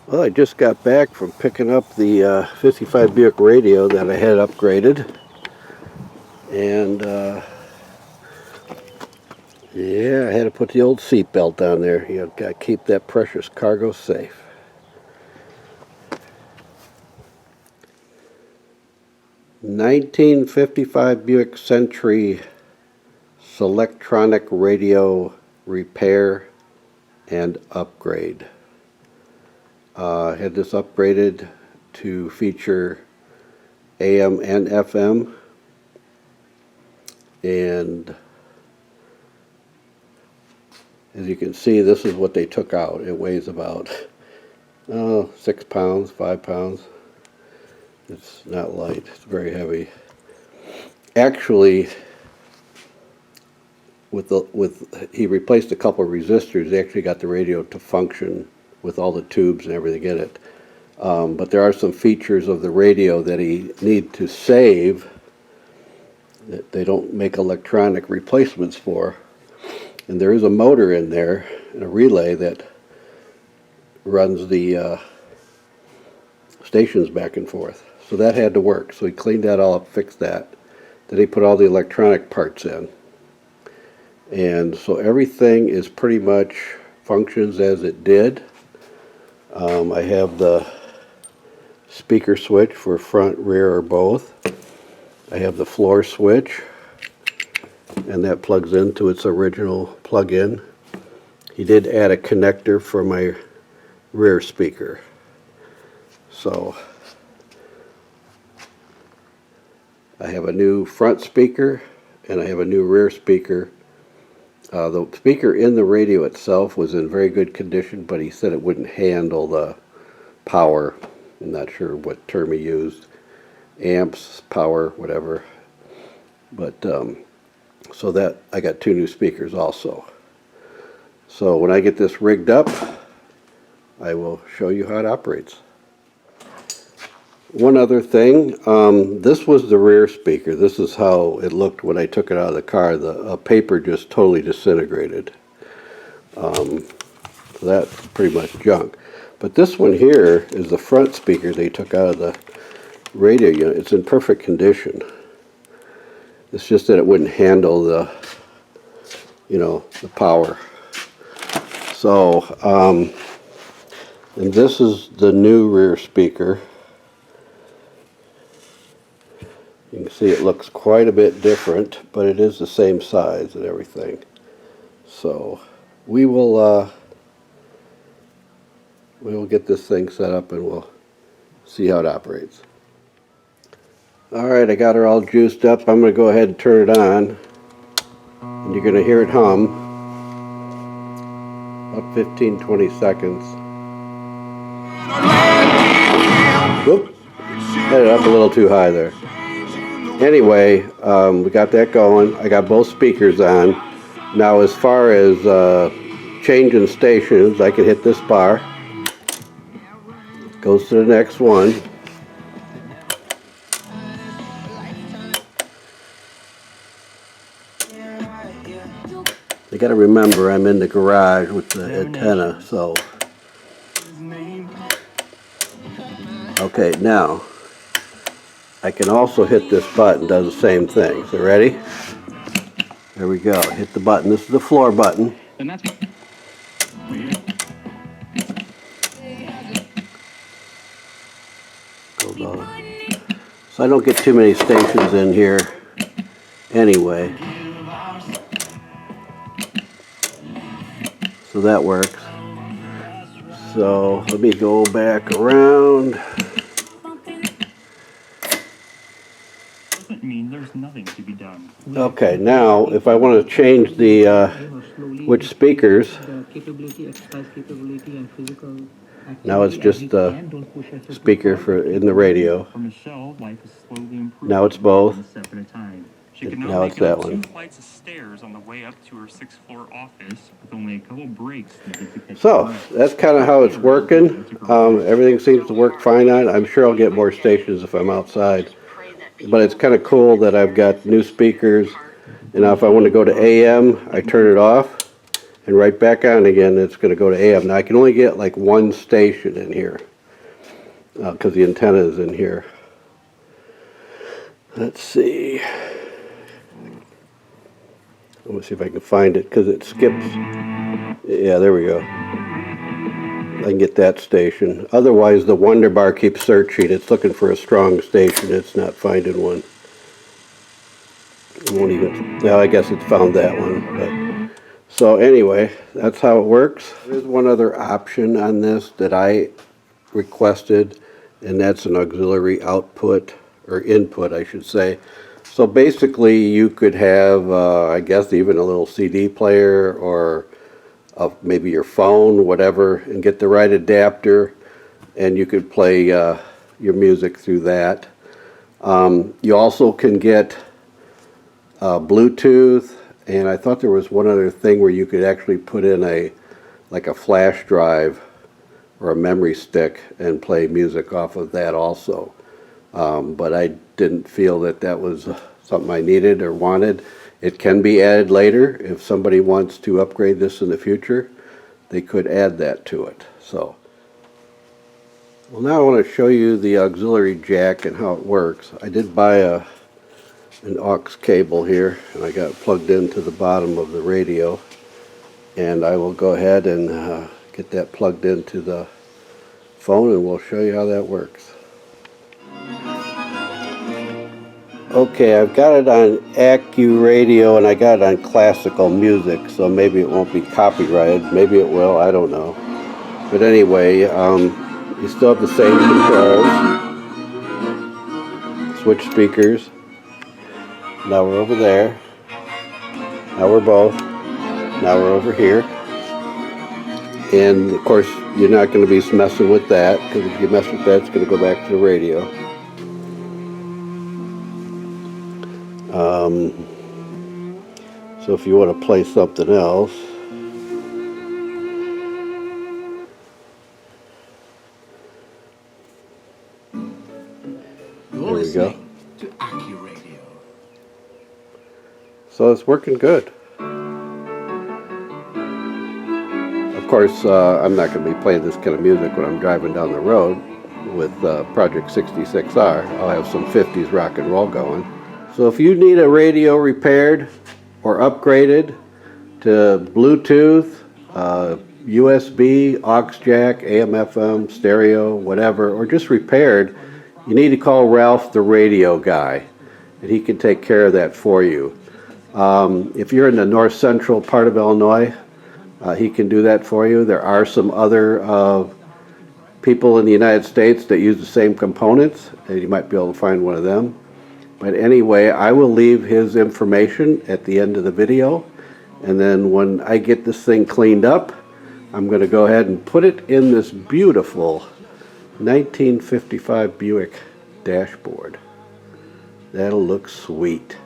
Well, I just got back from picking up the 55 Buick radio that I had upgraded. And yeah, I had to put the old seat belt on there. You know, got to keep that precious cargo safe. '55 Buick Century Selectronic radio repair and upgrade. I had this upgraded to feature AM and FM, and as you can see, this is what they took out. It weighs about 6 pounds, 5 pounds. It's not light, it's very heavy. Actually, he replaced a couple of resistors. They actually got the radio to function with all the tubes and everything in it. But there are some features of the radio that he needs to save that they don't make electronic replacements for. And there is a motor in there and a relay that runs the stations back and forth. So that had to work. So he cleaned that all up, fixed that. Then he put all the electronic parts in. And so everything is pretty much functions as it did. I have the speaker switch for front, rear, or both. I have the floor switch, and that plugs into its original plug-in. He did add a connector for my rear speaker. So I have a new front speaker and I have a new rear speaker. The speaker in the radio itself was in very good condition, but he said it wouldn't handle the power. I'm not sure what term he used. Amps, power, whatever. But so that I got 2 new speakers also. So when I get this rigged up, I will show you how it operates. One other thing, this was the rear speaker. This is how it looked when I took it out of the car. The paper just totally disintegrated. So that's pretty much junk. But this one here is the front speaker they took out of the radio unit. It's in perfect condition. It's just that it wouldn't handle the, the power. So, and this is the new rear speaker. You can see it looks quite a bit different, but it is the same size and everything. So we will get this thing set up and we'll see how it operates. Alright, I got her all juiced up. I'm going to go ahead and turn it on. And you're going to hear it hum. About 15-20 seconds. Whoop! Had it up a little too high there. Anyway, we got that going. I got both speakers on. Now as far as changing stations, I can hit this bar. Goes to the next one. You got to remember I'm in the garage with the antenna, so. Okay, now I can also hit this button, does the same thing. So ready? There we go. Hit the button. This is the floor button. So I don't get too many stations in here anyway. So that works. So let me go back around. Doesn't mean there's nothing to be done. Okay, now if I want to change the which speakers, now it's just the speaker for in the radio. Now it's both. Now it's that one. 2 flights of stairs on the way up to her 6th floor office with only a couple breaks. So that's kind of how it's working. Everything seems to work fine on it. I'm sure I'll get more stations if I'm outside. But it's kind of cool that I've got new speakers. And now if I want to go to AM, I turn it off. and right back on again. It's going to go to AM. Now I can only get like one station in here because the antenna is in here. Let's see. Let me see if I can find it because it skips. Yeah, there we go. I can get that station. Otherwise, the Wonder Bar keeps searching. It's looking for a strong station. It's not finding one. It won't even. Well, I guess it's found that one. But so anyway, that's how it works. There's one other option on this that I requested, and that's an auxiliary output or input, I should say. So basically, you could have, I guess, even a little CD player or maybe your phone, whatever, and get the right adapter, and you could play your music through that. You also can get Bluetooth, and I thought there was one other thing where you could actually put in like a flash drive or a memory stick and play music off of that also. But I didn't feel that that was something I needed or wanted. It can be added later. If somebody wants to upgrade this in the future, they could add that to it. So, well, now I want to show you the auxiliary jack and how it works. I did buy an aux cable here, and I got it plugged into the bottom of the radio. And I will go ahead and get that plugged into the phone, and we'll show you how that works. Okay, I've got it on Accu Radio, and I got it on classical music, so maybe it won't be copyrighted. Maybe it will, I don't know. But anyway, you still have the same controls. Switch speakers. Now we're over there. Now we're both. Now we're over here. And of course, you're not going to be messing with that, because if you mess with that, it's going to go back to the radio. So if you want to play something else, there we go. To Accu Radio. So it's working good. Of course, I'm not going to be playing this kind of music when I'm driving down the road with Project 66R. I'll have some 50s rock and roll going. So if you need a radio repaired or upgraded to Bluetooth, USB, aux jack, AM, FM, stereo, whatever, or just repaired, you need to call Ralph the radio guy, and he can take care of that for you. If you're in the north central part of Illinois, he can do that for you. There are some other people in the United States that use the same components, and you might be able to find one of them. But anyway, I will leave his information at the end of the video, and then when I get this thing cleaned up, I'm going to go ahead and put it in this beautiful 1955 Buick dashboard. That'll look sweet.